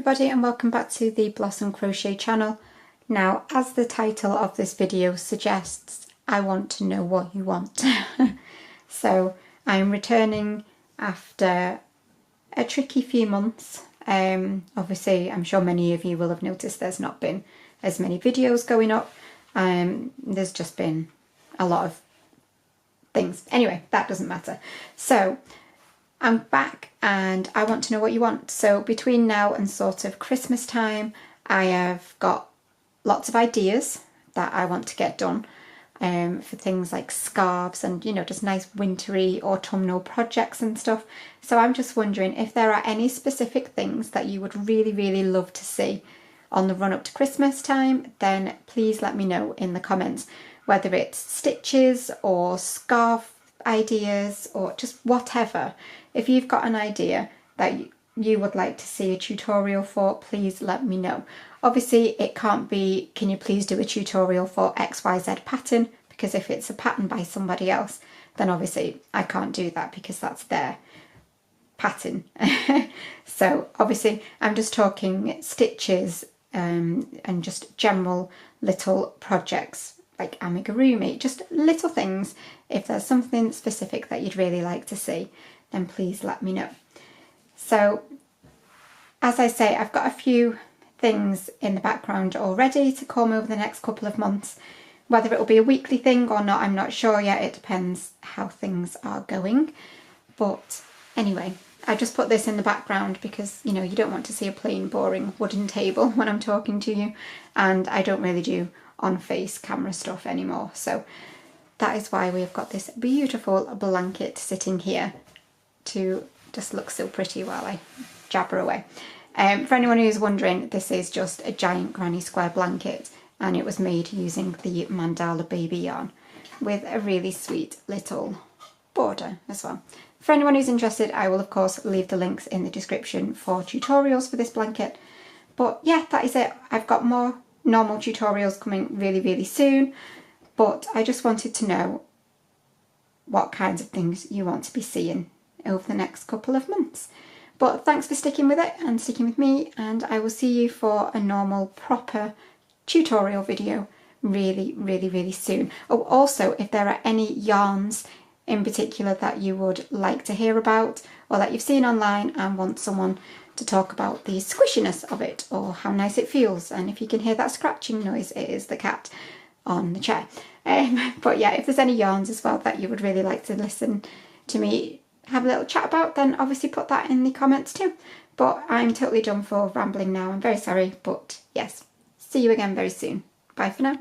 everybody, and welcome back to the Blossom Crochet channel. Now, as the title of this video suggests, I want to know what you want. So I'm returning after a tricky few months. Obviously, I'm sure many of you will have noticed there's not been as many videos going up. There's just been a lot of things. Anyway, that doesn't matter. So I'm back and I want to know what you want. So between now and sort of Christmas time, I have got lots of ideas that I want to get done for things like scarves and, you know, just nice wintry autumnal projects and stuff. So I'm just wondering if there are any specific things that you would really love to see on the run up to Christmas time, then please let me know in the comments, whether it's stitches or scarf ideas or just whatever. If you've got an idea that you would like to see a tutorial for, please let me know. Obviously it can't be, can you please do a tutorial for XYZ pattern, because if it's a pattern by somebody else, then obviously I can't do that because that's their pattern. So obviously I'm just talking stitches and just general little projects like amigurumi, just little things. If there's something specific that you'd really like to see, then please let me know. So as I say, I've got a few things in the background already to come over the next couple of months. Whether it will be a weekly thing or not, I'm not sure yet. It depends how things are going. But anyway, I just put this in the background because, you know, you don't want to see a plain, boring wooden table when I'm talking to you. And I don't really do on-face camera stuff anymore. So that is why we've got this beautiful blanket sitting here to just look so pretty while I jabber away. For anyone who's wondering, this is just a giant granny square blanket, and it was made using the mandala baby yarn with a really sweet little border as well. For anyone who's interested, I will of course leave the links in the description for tutorials for this blanket. But yeah, that is it. I've got more normal tutorials coming really soon, but I just wanted to know what kinds of things you want to be seeing over the next couple of months. But thanks for sticking with it and sticking with me, and I will see you for a normal proper tutorial video really soon. Oh, also, if there are any yarns in particular that you would like to hear about or that you've seen online and want someone to talk about the squishiness of it or how nice it feels, and if you can hear that scratching noise, it is the cat on the chair. But yeah, if there's any yarns as well that you would really like to listen to me have a little chat about, then obviously put that in the comments too. But I'm totally done for rambling now. I'm very sorry, but yes, see you again very soon. Bye for now.